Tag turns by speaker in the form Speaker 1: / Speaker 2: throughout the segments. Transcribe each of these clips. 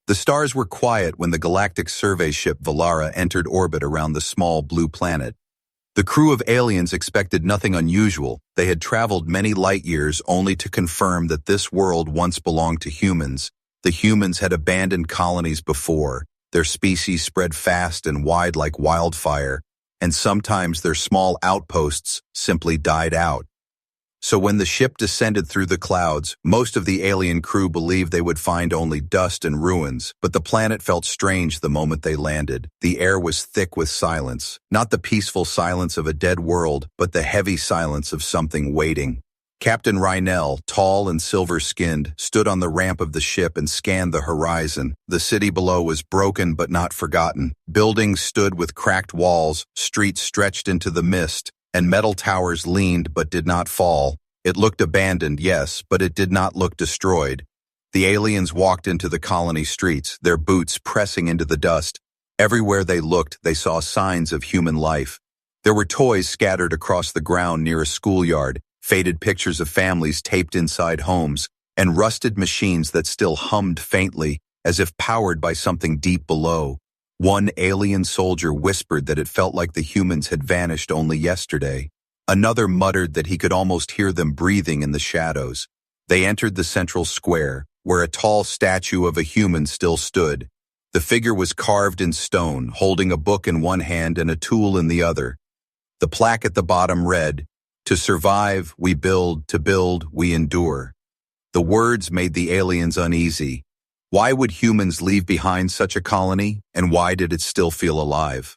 Speaker 1: The stars were quiet when the Galactic survey ship Valara entered orbit around the small blue planet. The crew of aliens expected nothing unusual. They had traveled many light years only to confirm that this world once belonged to humans. The humans had abandoned colonies before. Their species spread fast and wide like wildfire, and sometimes their small outposts simply died out. So when the ship descended through the clouds, most of the alien crew believed they would find only dust and ruins, but the planet felt strange the moment they landed. The air was thick with silence, not the peaceful silence of a dead world, but the heavy silence of something waiting. Captain Rhinell, tall and silver-skinned, stood on the ramp of the ship and scanned the horizon. The city below was broken but not forgotten. Buildings stood with cracked walls, streets stretched into the mist, and metal towers leaned but did not fall. It looked abandoned, yes, but it did not look destroyed. The aliens walked into the colony streets, their boots pressing into the dust. Everywhere they looked, they saw signs of human life. There were toys scattered across the ground near a schoolyard, faded pictures of families taped inside homes, and rusted machines that still hummed faintly, as if powered by something deep below. One alien soldier whispered that it felt like the humans had vanished only yesterday. Another muttered that he could almost hear them breathing in the shadows. They entered the central square, where a tall statue of a human still stood. The figure was carved in stone, holding a book in one hand and a tool in the other. The plaque at the bottom read, "To survive, we build, to build, we endure." The words made the aliens uneasy. Why would humans leave behind such a colony, and why did it still feel alive?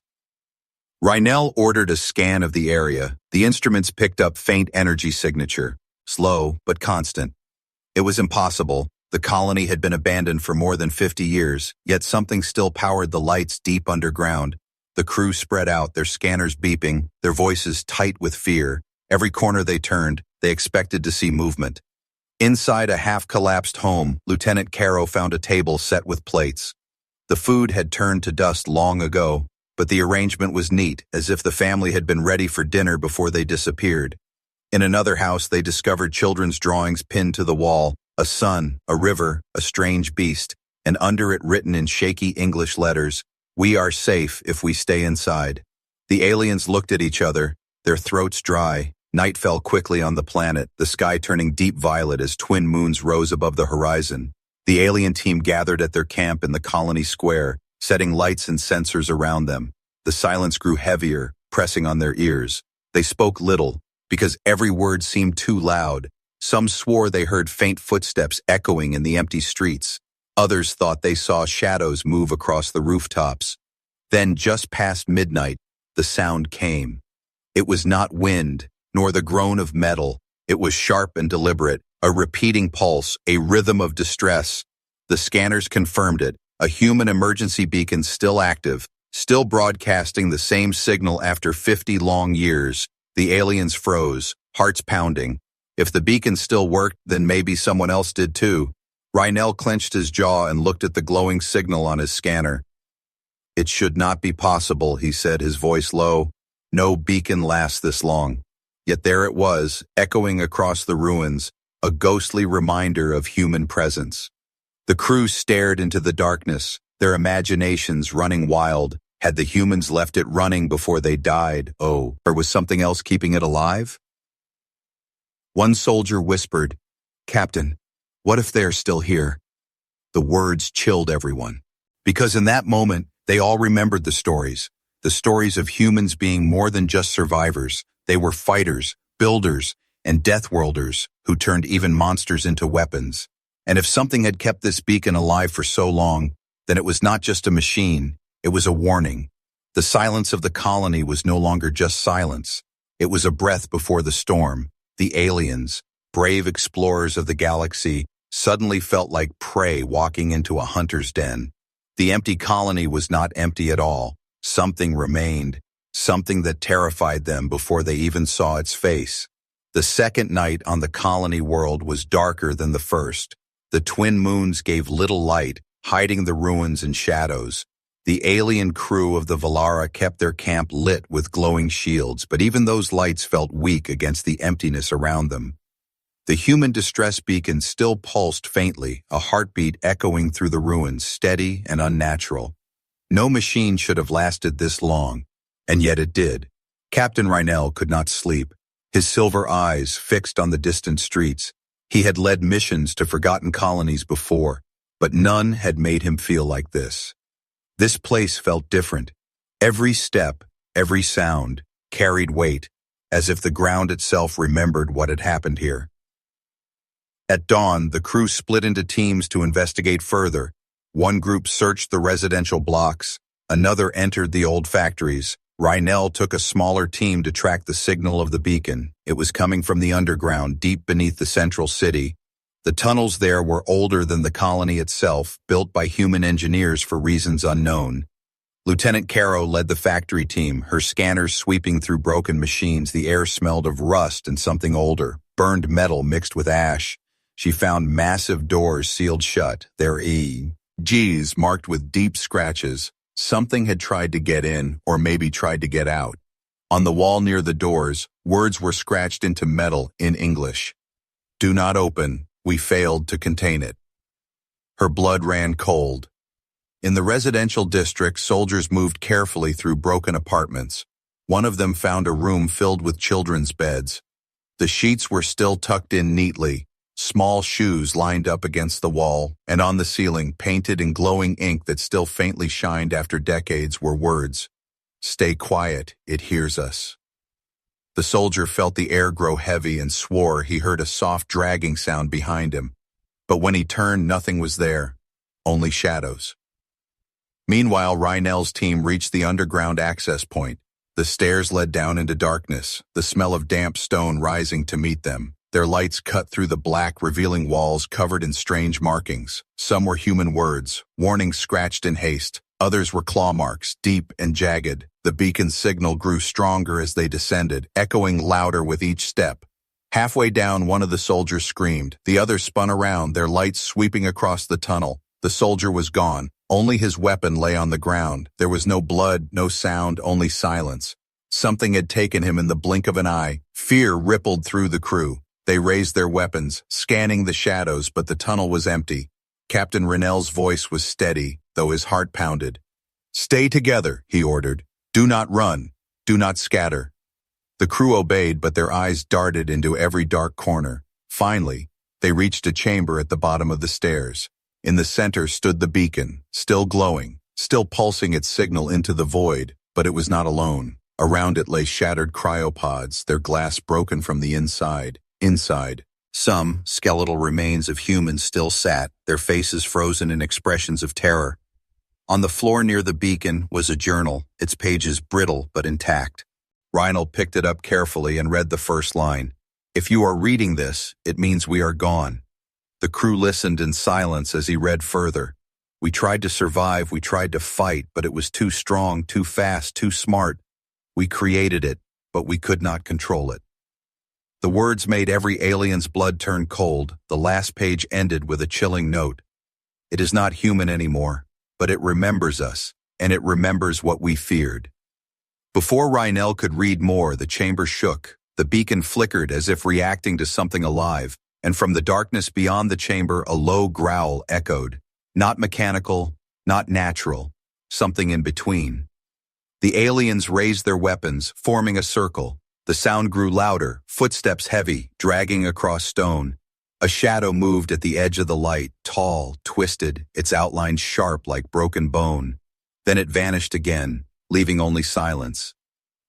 Speaker 1: Rhinell ordered a scan of the area. The instruments picked up faint energy signature, slow but constant. It was impossible. The colony had been abandoned for more than 50 years, yet something still powered the lights deep underground. The crew spread out, their scanners beeping, their voices tight with fear. Every corner they turned, they expected to see movement. Inside a half-collapsed home, Lieutenant Caro found a table set with plates. The food had turned to dust long ago, but the arrangement was neat, as if the family had been ready for dinner before they disappeared. In another house, they discovered children's drawings pinned to the wall, a sun, a river, a strange beast, and under it written in shaky English letters, "We are safe if we stay inside." The aliens looked at each other, their throats dry. Night fell quickly on the planet, the sky turning deep violet as twin moons rose above the horizon. The alien team gathered at their camp in the colony square, setting lights and sensors around them. The silence grew heavier, pressing on their ears. They spoke little, because every word seemed too loud. Some swore they heard faint footsteps echoing in the empty streets. Others thought they saw shadows move across the rooftops. Then, just past midnight, the sound came. It was not wind, nor the groan of metal. It was sharp and deliberate, a repeating pulse, a rhythm of distress. The scanners confirmed it, a human emergency beacon still active, still broadcasting the same signal after 50 long years. The aliens froze, hearts pounding. If the beacon still worked, then maybe someone else did too. Rhinell clenched his jaw and looked at the glowing signal on his scanner. "It should not be possible," he said, his voice low. "No beacon lasts this long." Yet there it was, echoing across the ruins, a ghostly reminder of human presence. The crew stared into the darkness, their imaginations running wild. Had the humans left it running before they died? Oh, or was something else keeping it alive? One soldier whispered, "Captain, what if they're still here?" The words chilled everyone, because in that moment, they all remembered the stories of humans being more than just survivors. They were fighters, builders, and deathworlders who turned even monsters into weapons. And if something had kept this beacon alive for so long, then it was not just a machine, it was a warning. The silence of the colony was no longer just silence. It was a breath before the storm. The aliens, brave explorers of the galaxy, suddenly felt like prey walking into a hunter's den. The empty colony was not empty at all. Something remained. Something that terrified them before they even saw its face. The second night on the colony world was darker than the first. The twin moons gave little light, hiding the ruins in shadows. The alien crew of the Valara kept their camp lit with glowing shields, but even those lights felt weak against the emptiness around them. The human distress beacon still pulsed faintly, a heartbeat echoing through the ruins, steady and unnatural. No machine should have lasted this long, and yet it did. Captain Reinell could not sleep, his silver eyes fixed on the distant streets. He had led missions to forgotten colonies before, but none had made him feel like this. This place felt different. Every step, every sound, carried weight, as if the ground itself remembered what had happened here. At dawn, the crew split into teams to investigate further. One group searched the residential blocks, another entered the old factories. Reinell took a smaller team to track the signal of the beacon. It was coming from the underground, deep beneath the central city. The tunnels there were older than the colony itself, built by human engineers for reasons unknown. Lieutenant Caro led the factory team, her scanners sweeping through broken machines. The air smelled of rust and something older, burned metal mixed with ash. She found massive doors sealed shut, their G's marked with deep scratches. Something had tried to get in, or maybe tried to get out. On the wall near the doors, words were scratched into metal in English. "Do not open. We failed to contain it." Her blood ran cold. In the residential district, soldiers moved carefully through broken apartments. One of them found a room filled with children's beds. The sheets were still tucked in neatly. Small shoes lined up against the wall, and on the ceiling, painted in glowing ink that still faintly shined after decades, were words. "Stay quiet, it hears us." The soldier felt the air grow heavy and swore he heard a soft dragging sound behind him. But when he turned, nothing was there, only shadows. Meanwhile, Reinell's team reached the underground access point. The stairs led down into darkness, the smell of damp stone rising to meet them. Their lights cut through the black, revealing walls covered in strange markings. Some were human words, warnings scratched in haste. Others were claw marks, deep and jagged. The beacon's signal grew stronger as they descended, echoing louder with each step. Halfway down, one of the soldiers screamed. The others spun around, their lights sweeping across the tunnel. The soldier was gone. Only his weapon lay on the ground. There was no blood, no sound, only silence. Something had taken him in the blink of an eye. Fear rippled through the crew. They raised their weapons, scanning the shadows, but the tunnel was empty. Captain Reinell's voice was steady, though his heart pounded. "Stay together," he ordered. "Do not run. Do not scatter." The crew obeyed, but their eyes darted into every dark corner. Finally, they reached a chamber at the bottom of the stairs. In the center stood the beacon, still glowing, still pulsing its signal into the void, but it was not alone. Around it lay shattered cryopods, their glass broken from the inside. Inside, some skeletal remains of humans still sat, their faces frozen in expressions of terror. On the floor near the beacon was a journal, its pages brittle but intact. Reinell picked it up carefully and read the first line. "If you are reading this, it means we are gone." The crew listened in silence as he read further. "We tried to survive, we tried to fight, but it was too strong, too fast, too smart. We created it, but we could not control it." The words made every alien's blood turn cold. The last page ended with a chilling note. "It is not human anymore, but it remembers us, and it remembers what we feared." Before Reinell could read more, the chamber shook. The beacon flickered as if reacting to something alive, and from the darkness beyond the chamber, a low growl echoed. Not mechanical, not natural, something in between. The aliens raised their weapons, forming a circle. The sound grew louder, footsteps heavy, dragging across stone. A shadow moved at the edge of the light, tall, twisted, its outlines sharp like broken bone. Then it vanished again, leaving only silence.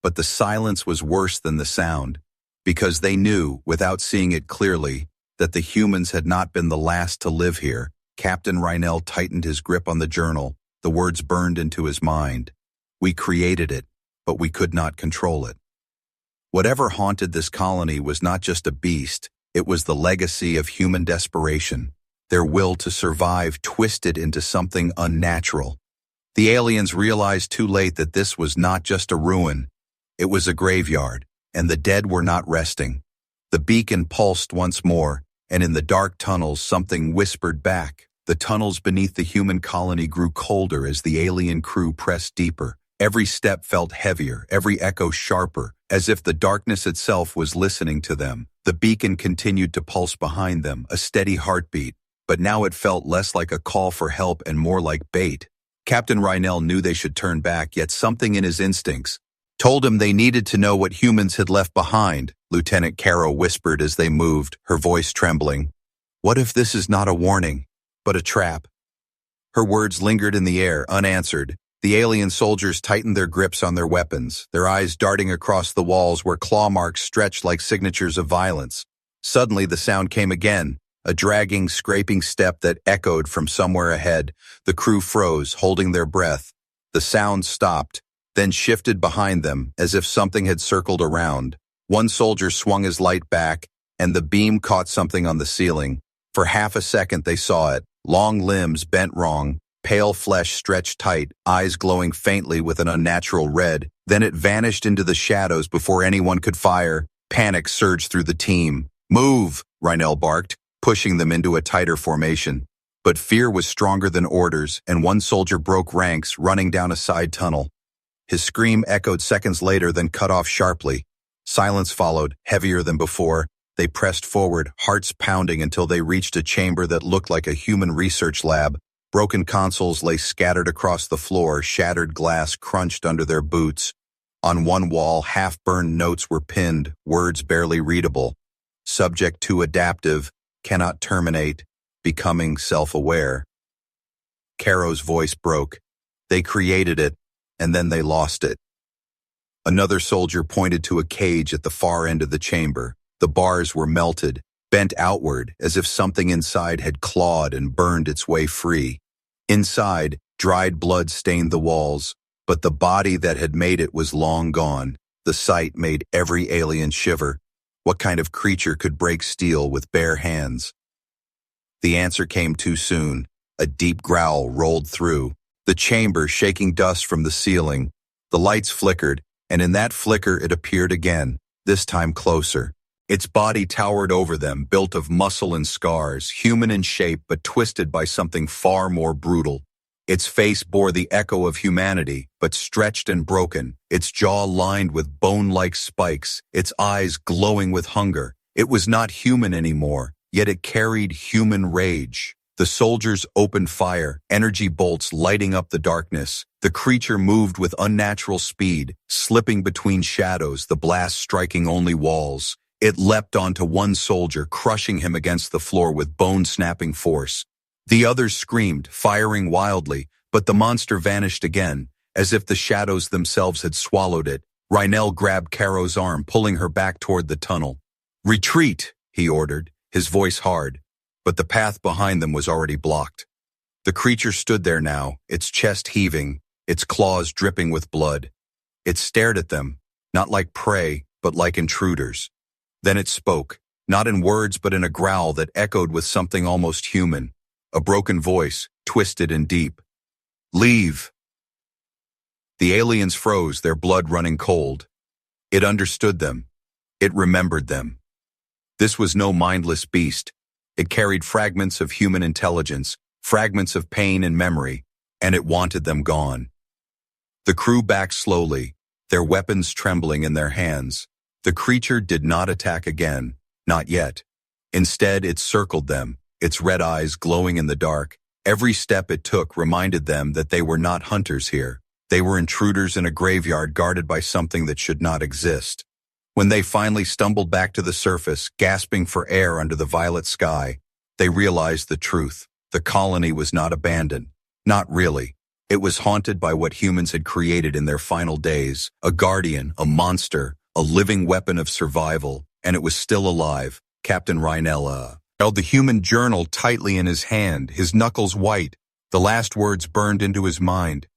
Speaker 1: But the silence was worse than the sound, because they knew, without seeing it clearly, that the humans had not been the last to live here. Captain Reinell tightened his grip on the journal. The words burned into his mind. "We created it, but we could not control it." Whatever haunted this colony was not just a beast, it was the legacy of human desperation, their will to survive twisted into something unnatural. The aliens realized too late that this was not just a ruin, it was a graveyard, and the dead were not resting. The beacon pulsed once more, and in the dark tunnels something whispered back. The tunnels beneath the human colony grew colder as the alien crew pressed deeper. Every step felt heavier, every echo sharper, as if the darkness itself was listening to them. The beacon continued to pulse behind them, a steady heartbeat, but now it felt less like a call for help and more like bait. Captain Reinell knew they should turn back, yet something in his instincts told him they needed to know what humans had left behind. Lieutenant Caro whispered as they moved, her voice trembling. What if this is not a warning, but a trap? Her words lingered in the air, unanswered. The alien soldiers tightened their grips on their weapons, their eyes darting across the walls where claw marks stretched like signatures of violence. Suddenly the sound came again, a dragging, scraping step that echoed from somewhere ahead. The crew froze, holding their breath. The sound stopped, then shifted behind them as if something had circled around. One soldier swung his light back, and the beam caught something on the ceiling. For half a second they saw it, long limbs bent wrong, pale flesh stretched tight, eyes glowing faintly with an unnatural red. Then it vanished into the shadows before anyone could fire. Panic surged through the team. Move, Reinell barked, pushing them into a tighter formation. But fear was stronger than orders, and one soldier broke ranks, running down a side tunnel. His scream echoed seconds later, then cut off sharply. Silence followed, heavier than before. They pressed forward, hearts pounding until they reached a chamber that looked like a human research lab. Broken consoles lay scattered across the floor, shattered glass crunched under their boots. On one wall, half-burned notes were pinned, words barely readable. Subject to adaptive, cannot terminate, becoming self-aware. Caro's voice broke. They created it, and then they lost it. Another soldier pointed to a cage at the far end of the chamber. The bars were melted, bent outward as if something inside had clawed and burned its way free. Inside, dried blood stained the walls, but the body that had made it was long gone. The sight made every alien shiver. What kind of creature could break steel with bare hands? The answer came too soon. A deep growl rolled through the chamber, shaking dust from the ceiling. The lights flickered, and in that flicker it appeared again, this time closer. Its body towered over them, built of muscle and scars, human in shape but twisted by something far more brutal. Its face bore the echo of humanity, but stretched and broken, its jaw lined with bone-like spikes, its eyes glowing with hunger. It was not human anymore, yet it carried human rage. The soldiers opened fire, energy bolts lighting up the darkness. The creature moved with unnatural speed, slipping between shadows, the blast striking only walls. It leapt onto one soldier, crushing him against the floor with bone-snapping force. The others screamed, firing wildly, but the monster vanished again, as if the shadows themselves had swallowed it. Reinell grabbed Caro's arm, pulling her back toward the tunnel. "Retreat," he ordered, his voice hard, but the path behind them was already blocked. The creature stood there now, its chest heaving, its claws dripping with blood. It stared at them, not like prey, but like intruders. Then it spoke, not in words but in a growl that echoed with something almost human. A broken voice, twisted and deep. "Leave." The aliens froze, their blood running cold. It understood them. It remembered them. This was no mindless beast. It carried fragments of human intelligence, fragments of pain and memory, and it wanted them gone. The crew backed slowly, their weapons trembling in their hands. The creature did not attack again, not yet. Instead, it circled them, its red eyes glowing in the dark. Every step it took reminded them that they were not hunters here. They were intruders in a graveyard guarded by something that should not exist. When they finally stumbled back to the surface, gasping for air under the violet sky, they realized the truth. The colony was not abandoned. Not really. It was haunted by what humans had created in their final days. A guardian, a monster, a living weapon of survival, and it was still alive. Captain Reinell held the human journal tightly in his hand, his knuckles white. The last words burned into his mind.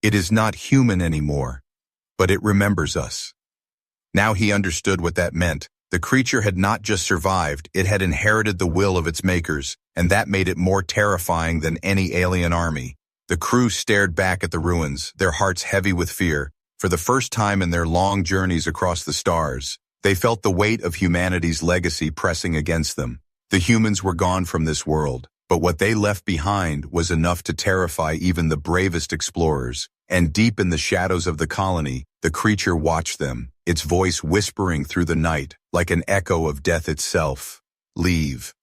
Speaker 1: It is not human anymore, but it remembers us. Now he understood what that meant. The creature had not just survived, it had inherited the will of its makers, and that made it more terrifying than any alien army. The crew stared back at the ruins, their hearts heavy with fear. For the first time in their long journeys across the stars, they felt the weight of humanity's legacy pressing against them. The humans were gone from this world, but what they left behind was enough to terrify even the bravest explorers. And deep in the shadows of the colony, the creature watched them, its voice whispering through the night, like an echo of death itself. Leave.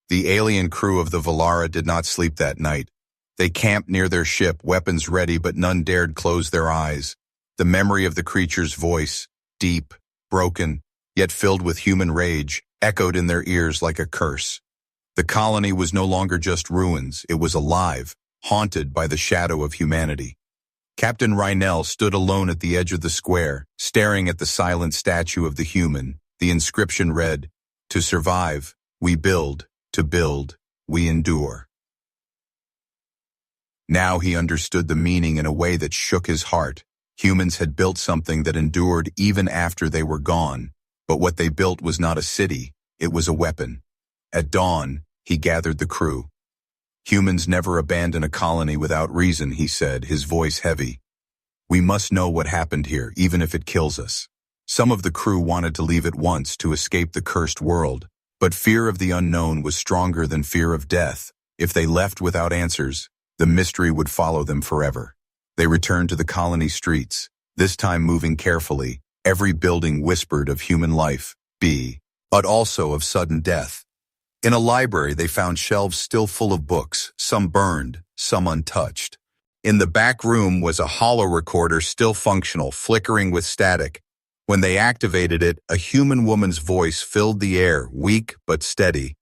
Speaker 1: The alien crew of the Valara did not sleep that night. They camped near their ship, weapons ready, but none dared close their eyes. The memory of the creature's voice, deep, broken, yet filled with human rage, echoed in their ears like a curse. The colony was no longer just ruins, it was alive, haunted by the shadow of humanity. Captain Reinell stood alone at the edge of the square, staring at the silent statue of the human. The inscription read, "To survive, we build, to build, we endure." Now he understood the meaning in a way that shook his heart. Humans had built something that endured even after they were gone. But what they built was not a city, it was a weapon. At dawn, he gathered the crew. "Humans never abandon a colony without reason," he said, his voice heavy. "We must know what happened here, even if it kills us." Some of the crew wanted to leave at once to escape the cursed world, but fear of the unknown was stronger than fear of death. If they left without answers, the mystery would follow them forever. They returned to the colony streets, this time moving carefully. Every building whispered of human life, but also of sudden death. In a library, they found shelves still full of books, some burned, some untouched. In the back room was a hollow recorder still functional, flickering with static. When they activated it, a human woman's voice filled the air, weak but steady.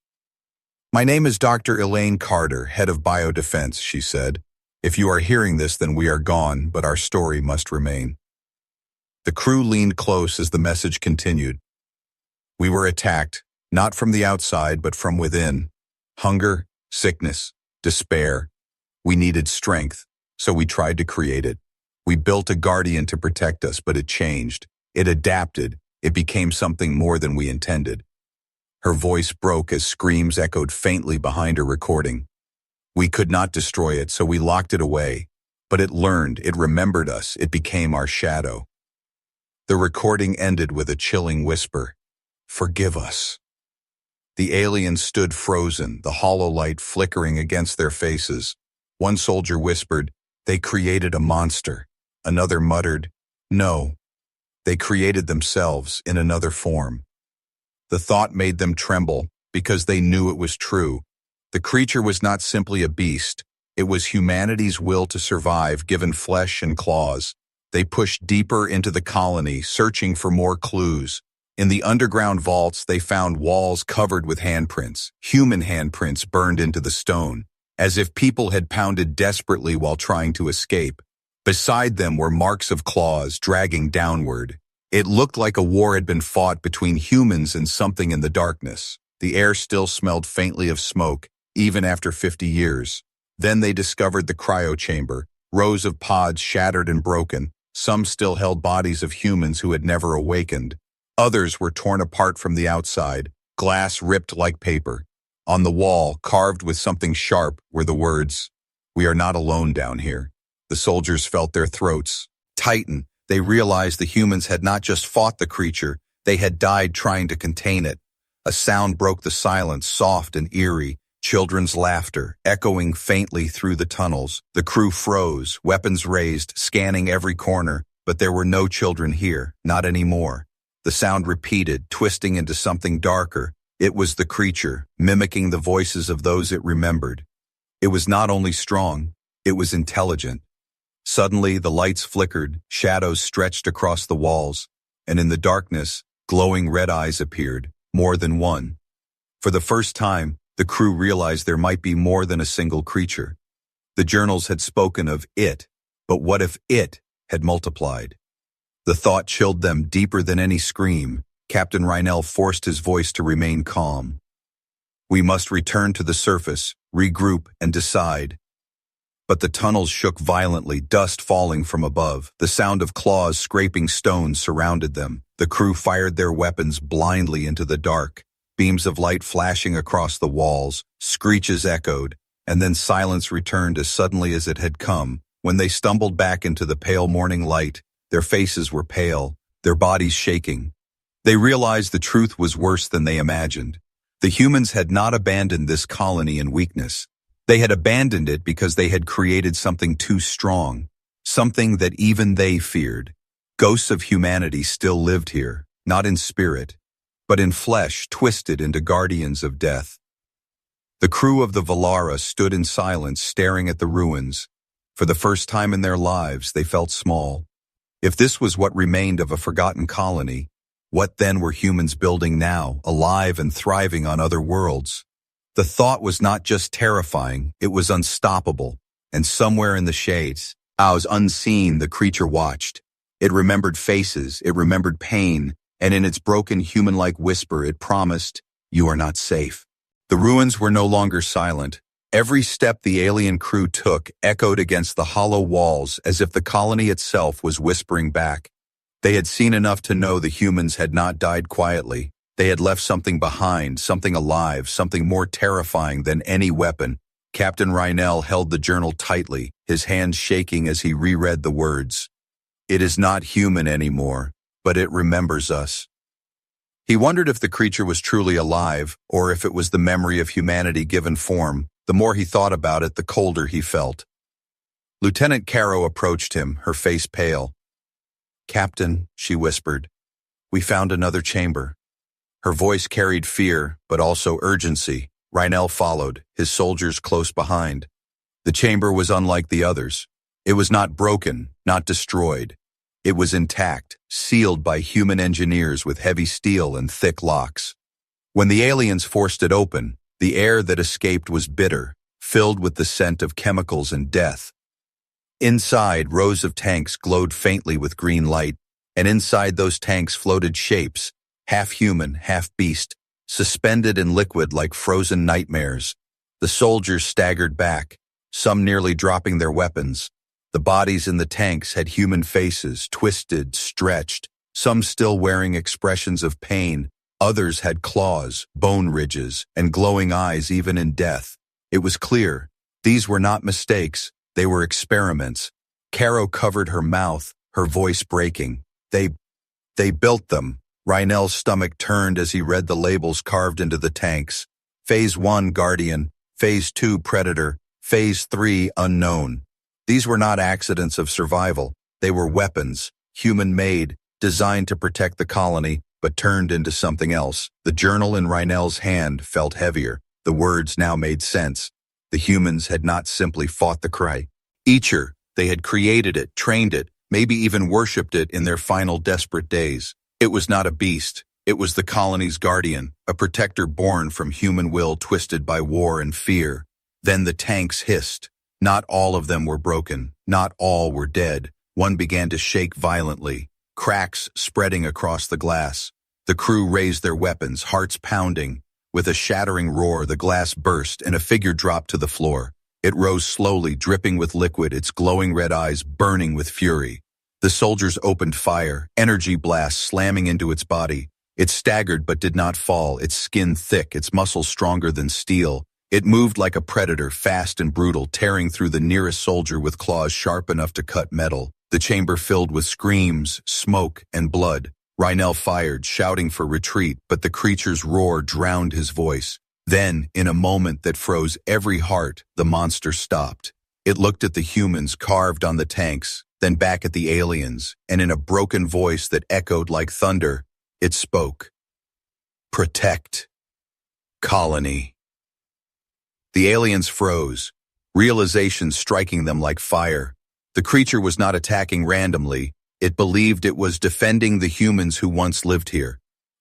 Speaker 1: "My name is Dr. Elaine Carter, head of biodefense," she said. "If you are hearing this, then we are gone, but our story must remain." The crew leaned close as the message continued. "We were attacked, not from the outside, but from within. Hunger, sickness, despair. We needed strength, so we tried to create it. We built a guardian to protect us, but it changed. It adapted. It became something more than we intended." Her voice broke as screams echoed faintly behind her recording. "We could not destroy it, so we locked it away. But it learned, it remembered us, it became our shadow." The recording ended with a chilling whisper, "Forgive us." The aliens stood frozen, the hollow light flickering against their faces. One soldier whispered, "They created a monster." Another muttered, "No. They created themselves in another form." The thought made them tremble, because they knew it was true. The creature was not simply a beast. It was humanity's will to survive, given flesh and claws. They pushed deeper into the colony, searching for more clues. In the underground vaults, they found walls covered with handprints, human handprints burned into the stone, as if people had pounded desperately while trying to escape. Beside them were marks of claws dragging downward. It looked like a war had been fought between humans and something in the darkness. The air still smelled faintly of smoke, even after 50 years. Then they discovered the cryo chamber, rows of pods shattered and broken. Some still held bodies of humans who had never awakened. Others were torn apart from the outside, glass ripped like paper. On the wall, carved with something sharp, were the words, "We are not alone down here." The soldiers felt their throats tighten. They realized the humans had not just fought the creature, they had died trying to contain it. A sound broke the silence, soft and eerie, children's laughter, echoing faintly through the tunnels. The crew froze, weapons raised, scanning every corner, but there were no children here, not anymore. The sound repeated, twisting into something darker. It was the creature, mimicking the voices of those it remembered. It was not only strong, it was intelligent. Suddenly, the lights flickered, shadows stretched across the walls, and in the darkness, glowing red eyes appeared, more than one. For the first time, the crew realized there might be more than a single creature. The journals had spoken of it, but what if it had multiplied? The thought chilled them deeper than any scream. Captain Reinell forced his voice to remain calm. "We must return to the surface, regroup, and decide." But the tunnels shook violently, dust falling from above. The sound of claws scraping stones surrounded them. The crew fired their weapons blindly into the dark. Beams of light flashing across the walls, screeches echoed, and then silence returned as suddenly as it had come. When they stumbled back into the pale morning light, their faces were pale, their bodies shaking. They realized the truth was worse than they imagined. The humans had not abandoned this colony in weakness. They had abandoned it because they had created something too strong. something that even they feared. Ghosts of humanity still lived here, not in spirit, but in flesh twisted into guardians of death. The crew of the Valara stood in silence staring at the ruins. For the first time in their lives, they felt small. If this was what remained of a forgotten colony, what then were humans building now, alive and thriving on other worlds? The thought was not just terrifying, it was unstoppable. And somewhere in the shades, as unseen, the creature watched. It remembered faces, it remembered pain, and in its broken human-like whisper it promised, "You are not safe." The ruins were no longer silent. Every step the alien crew took echoed against the hollow walls as if the colony itself was whispering back. They had seen enough to know the humans had not died quietly. They had left something behind, something alive, something more terrifying than any weapon. Captain Reinel held the journal tightly, his hands shaking as he reread the words. "It is not human anymore, but it remembers us." He wondered if the creature was truly alive, or if it was the memory of humanity given form. The more he thought about it, the colder he felt. Lieutenant Caro approached him, her face pale. "Captain," she whispered, "we found another chamber." Her voice carried fear, but also urgency. Reinel followed, his soldiers close behind. The chamber was unlike the others. It was not broken, not destroyed. It was intact, sealed by human engineers with heavy steel and thick locks. When the aliens forced it open, the air that escaped was bitter, filled with the scent of chemicals and death. Inside, rows of tanks glowed faintly with green light, and inside those tanks floated shapes, half human, half beast, suspended in liquid like frozen nightmares. The soldiers staggered back, some nearly dropping their weapons. The bodies in the tanks had human faces, twisted, stretched, some still wearing expressions of pain. Others had claws, bone ridges, and glowing eyes even in death. It was clear. These were not mistakes. They were experiments. Caro covered her mouth, her voice breaking. They built them. Reinel's stomach turned as he read the labels carved into the tanks. Phase 1, Guardian. Phase 2, Predator. Phase 3, Unknown. These were not accidents of survival. They were weapons, human-made, designed to protect the colony, but turned into something else. The journal in Reinel's hand felt heavier. The words now made sense. The humans had not simply fought the creature. They had created it, trained it, maybe even worshipped it in their final desperate days. It was not a beast. It was the colony's guardian, a protector born from human will twisted by war and fear. Then the tanks hissed. Not all of them were broken. Not all were dead. One began to shake violently, cracks spreading across the glass. The crew raised their weapons, hearts pounding. With a shattering roar, the glass burst and a figure dropped to the floor. It rose slowly, dripping with liquid, its glowing red eyes burning with fury. The soldiers opened fire, energy blasts slamming into its body. It staggered but did not fall, its skin thick, its muscles stronger than steel. It moved like a predator, fast and brutal, tearing through the nearest soldier with claws sharp enough to cut metal. The chamber filled with screams, smoke, and blood. Reinel fired, shouting for retreat, but the creature's roar drowned his voice. Then, in a moment that froze every heart, the monster stopped. It looked at the humans carved on the tanks, then back at the aliens, and in a broken voice that echoed like thunder, it spoke. "Protect. Colony." The aliens froze, realization striking them like fire. The creature was not attacking randomly. It believed it was defending the humans who once lived here.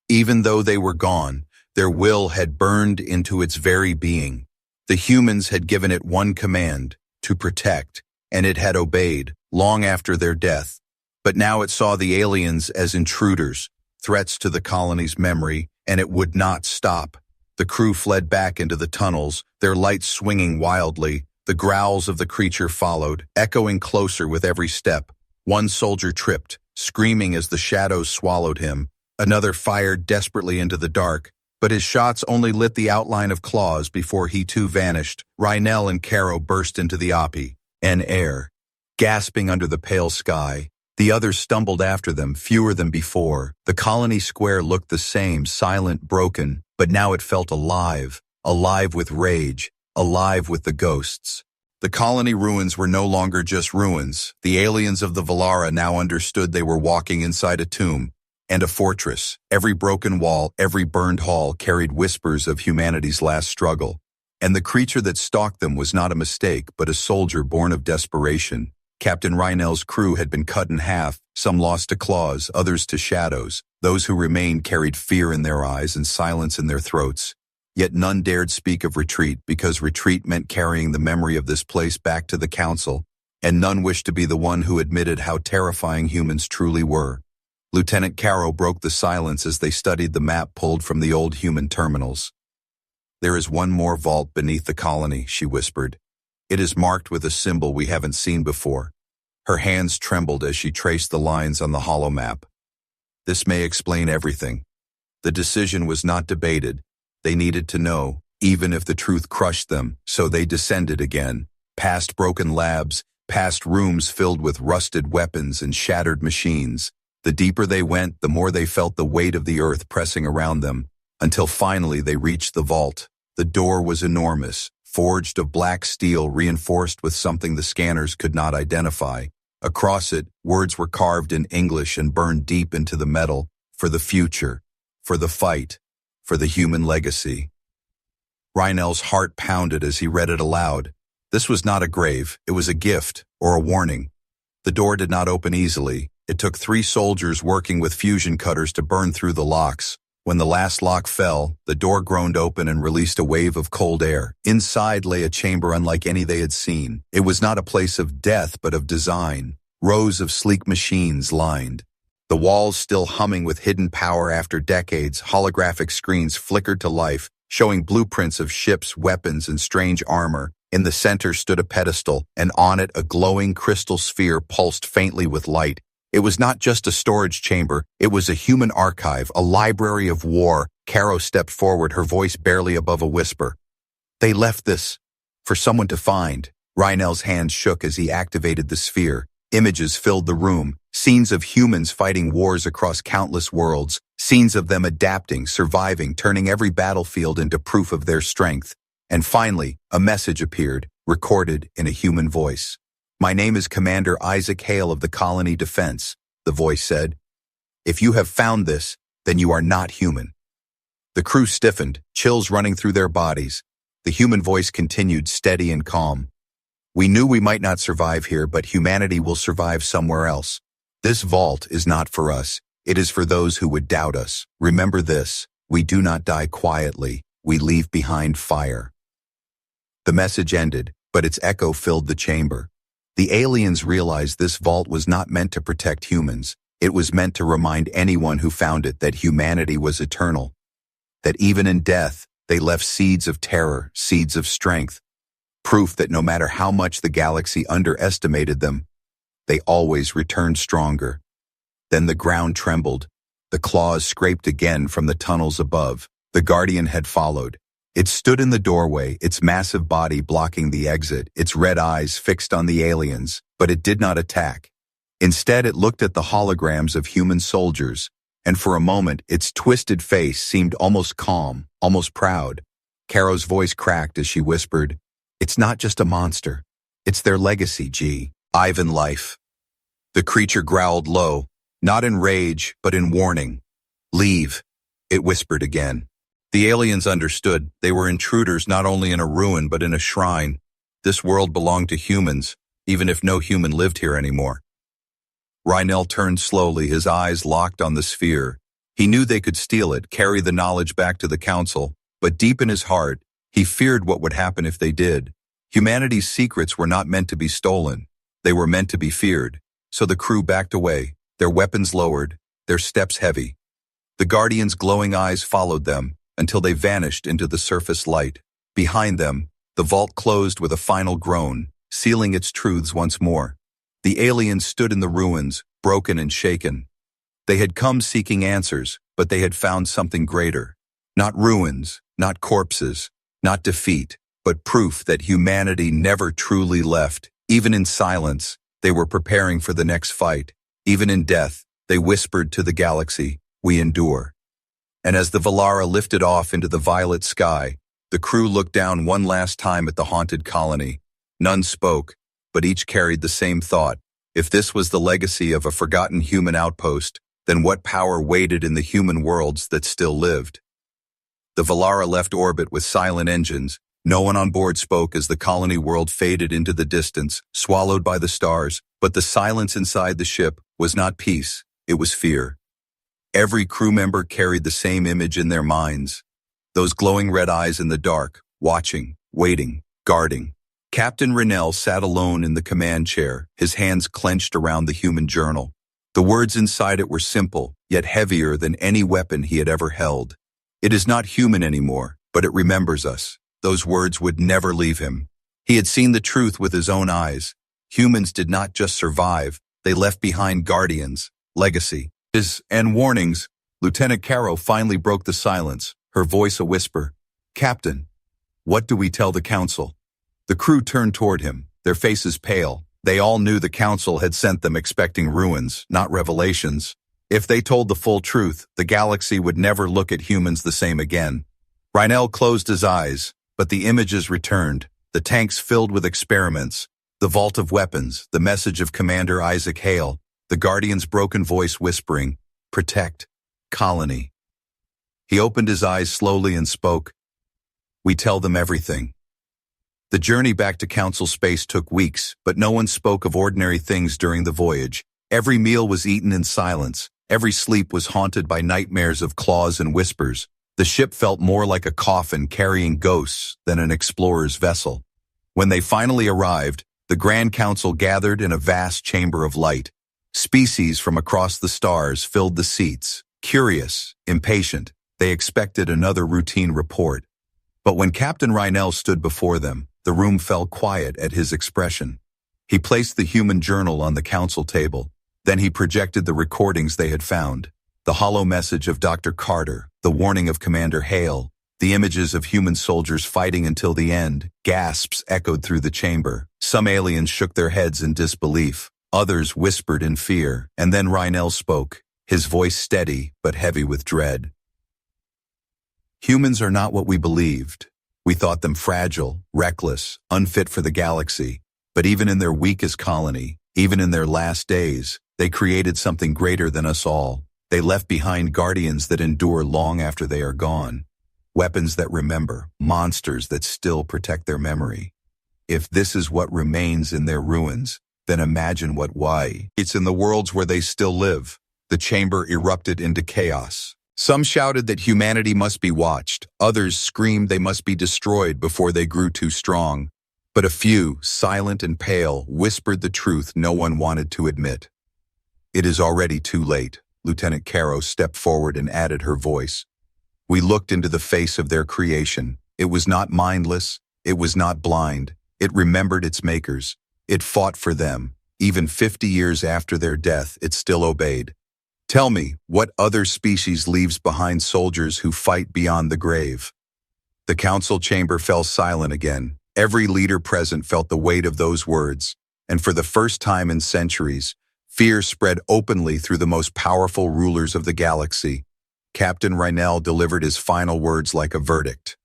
Speaker 1: Even though they were gone, their will had burned into its very being. The humans had given it one command, to protect, and it had obeyed, long after their death. But now it saw the aliens as intruders, threats to the colony's memory, and it would not stop. The crew fled back into the tunnels, their lights swinging wildly. The growls of the creature followed, echoing closer with every step. One soldier tripped, screaming as the shadows swallowed him. Another fired desperately into the dark, but his shots only lit the outline of claws before he too vanished. Reinel and Caro burst into the oppie and air, gasping under the pale sky. The others stumbled after them, fewer than before. The colony square looked the same, silent, broken, but now it felt alive, alive with rage, alive with the ghosts. The colony ruins were no longer just ruins. The aliens of the Valara now understood they were walking inside a tomb and a fortress. Every broken wall, every burned hall carried whispers of humanity's last struggle. And the creature that stalked them was not a mistake, but a soldier born of desperation. Captain Reinell's crew had been cut in half, some lost to claws, others to shadows. Those who remained carried fear in their eyes and silence in their throats. Yet none dared speak of retreat, because retreat meant carrying the memory of this place back to the council, and none wished to be the one who admitted how terrifying humans truly were. Lieutenant Caro broke the silence as they studied the map pulled from the old human terminals. "There is one more vault beneath the colony," she whispered. "It is marked with a symbol we haven't seen before." Her hands trembled as she traced the lines on the hollow map. This may explain everything. The decision was not debated. They needed to know, even if the truth crushed them, so they descended again, past broken labs, past rooms filled with rusted weapons and shattered machines. The deeper they went, the more they felt the weight of the earth pressing around them, until finally they reached the vault. The door was enormous, forged of black steel reinforced with something the scanners could not identify. Across it, words were carved in English and burned deep into the metal: "For the future, for the fight, for the human legacy." Reinell's heart pounded as he read it aloud. This was not a grave, it was a gift, or a warning. The door did not open easily. It took 3 soldiers working with fusion cutters to burn through the locks. When the last lock fell, the door groaned open and released a wave of cold air. Inside lay a chamber unlike any they had seen. It was not a place of death, but of design. Rows of sleek machines lined the walls, still humming with hidden power after decades. Holographic screens flickered to life, showing blueprints of ships, weapons, and strange armor. In the center stood a pedestal, and on it a glowing crystal sphere pulsed faintly with light. It was not just a storage chamber, it was a human archive, a library of war. Caro stepped forward, her voice barely above a whisper. "They left this for someone to find." Reinell's hand shook as he activated the sphere. Images filled the room, scenes of humans fighting wars across countless worlds, scenes of them adapting, surviving, turning every battlefield into proof of their strength. And finally, a message appeared, recorded in a human voice. "My name is Commander Isaac Hale of the Colony Defense," the voice said. "If you have found this, then you are not human." The crew stiffened, chills running through their bodies. The human voice continued, steady and calm. "We knew we might not survive here, but humanity will survive somewhere else. This vault is not for us. It is for those who would doubt us. Remember this: we do not die quietly. We leave behind fire." The message ended, but its echo filled the chamber. The aliens realized this vault was not meant to protect humans. It was meant to remind anyone who found it that humanity was eternal. That even in death, they left seeds of terror, seeds of strength. Proof that no matter how much the galaxy underestimated them, they always returned stronger. Then the ground trembled. The claws scraped again from the tunnels above. The Guardian had followed. It stood in the doorway, its massive body blocking the exit, its red eyes fixed on the aliens, but it did not attack. Instead, it looked at the holograms of human soldiers, and for a moment, its twisted face seemed almost calm, almost proud. Caro's voice cracked as she whispered, "It's not just a monster. It's their legacy, G. Ivan life." The creature growled low, not in rage, but in warning. "Leave," it whispered again. The aliens understood. They were intruders not only in a ruin, but in a shrine. This world belonged to humans, even if no human lived here anymore. Reinell turned slowly, his eyes locked on the sphere. He knew they could steal it, carry the knowledge back to the council, but deep in his heart, he feared what would happen if they did. Humanity's secrets were not meant to be stolen. They were meant to be feared. So the crew backed away, their weapons lowered, their steps heavy. The Guardian's glowing eyes followed them, until they vanished into the surface light. Behind them, the vault closed with a final groan, sealing its truths once more. The aliens stood in the ruins, broken and shaken. They had come seeking answers, but they had found something greater. Not ruins, not corpses, not defeat, but proof that humanity never truly left. Even in silence, they were preparing for the next fight. Even in death, they whispered to the galaxy, "We endure." And as the Valara lifted off into the violet sky, the crew looked down one last time at the haunted colony. None spoke, but each carried the same thought. If this was the legacy of a forgotten human outpost, then what power waited in the human worlds that still lived? The Valara left orbit with silent engines. No one on board spoke as the colony world faded into the distance, swallowed by the stars, but the silence inside the ship was not peace, it was fear. Every crew member carried the same image in their minds. Those glowing red eyes in the dark, watching, waiting, guarding. Captain Rennell sat alone in the command chair, his hands clenched around the human journal. The words inside it were simple, yet heavier than any weapon he had ever held. It is not human anymore, but it remembers us. Those words would never leave him. He had seen the truth with his own eyes. Humans did not just survive, they left behind guardians, legacy, and warnings. Lieutenant Caro finally broke the silence, her voice a whisper. Captain, what do we tell the council? The crew turned toward him, their faces pale. They all knew the council had sent them expecting ruins, not revelations. If they told the full truth, the galaxy would never look at humans the same again. Rennell closed his eyes, but the images returned, the tanks filled with experiments, the vault of weapons, the message of Commander Isaac Hale, the Guardian's broken voice whispering, "Protect, colony." He opened his eyes slowly and spoke, "We tell them everything." The journey back to Council space took weeks, but no one spoke of ordinary things during the voyage. Every meal was eaten in silence. Every sleep was haunted by nightmares of claws and whispers. The ship felt more like a coffin carrying ghosts than an explorer's vessel. When they finally arrived, the Grand Council gathered in a vast chamber of light. Species from across the stars filled the seats. Curious, impatient, they expected another routine report. But when Captain Rennell stood before them, the room fell quiet at his expression. He placed the human journal on the council table. Then he projected the recordings they had found. The hollow message of Dr. Carter, the warning of Commander Hale, the images of human soldiers fighting until the end. Gasps echoed through the chamber. Some aliens shook their heads in disbelief. Others whispered in fear. And then Rennell spoke, his voice steady but heavy with dread. Humans are not what we believed. We thought them fragile, reckless, unfit for the galaxy. But even in their weakest colony, even in their last days, they created something greater than us all. They left behind guardians that endure long after they are gone. Weapons that remember, monsters that still protect their memory. If this is what remains in their ruins, then imagine it's in the worlds where they still live. The chamber erupted into chaos. Some shouted that humanity must be watched. Others screamed they must be destroyed before they grew too strong. But a few, silent and pale, whispered the truth no one wanted to admit. It is already too late. Lieutenant Caro stepped forward and added her voice. We looked into the face of their creation. It was not mindless. It was not blind. It remembered its makers. It fought for them. Even 50 years after their death, it still obeyed. Tell me, what other species leaves behind soldiers who fight beyond the grave? The council chamber fell silent again. Every leader present felt the weight of those words, and for the first time in centuries, fear spread openly through the most powerful rulers of the galaxy. Captain Rennell delivered his final words like a verdict.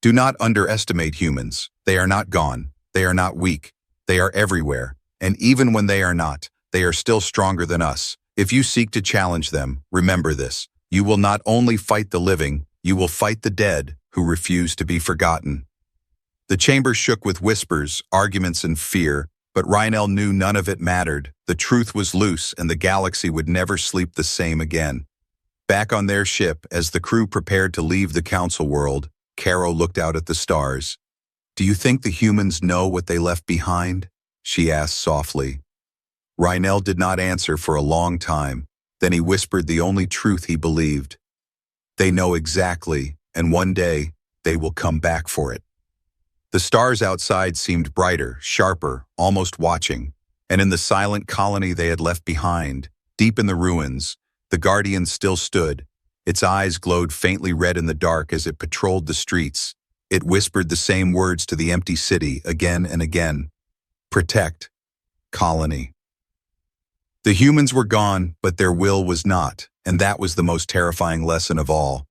Speaker 1: Do not underestimate humans. They are not gone. They are not weak. They are everywhere. And even when they are not, they are still stronger than us. If you seek to challenge them, remember this. You will not only fight the living, you will fight the dead who refuse to be forgotten. The chamber shook with whispers, arguments, and fear, but Rennell knew none of it mattered. The truth was loose, and the galaxy would never sleep the same again. Back on their ship, as the crew prepared to leave the council world, Caro looked out at the stars. Do you think the humans know what they left behind? She asked softly. Rennell did not answer for a long time. Then he whispered the only truth he believed. They know exactly, and one day, they will come back for it. The stars outside seemed brighter, sharper, almost watching, and in the silent colony they had left behind, deep in the ruins, the Guardian still stood. Its eyes glowed faintly red in the dark as it patrolled the streets. It whispered the same words to the empty city again and again. Protect, colony. The humans were gone, but their will was not, and that was the most terrifying lesson of all.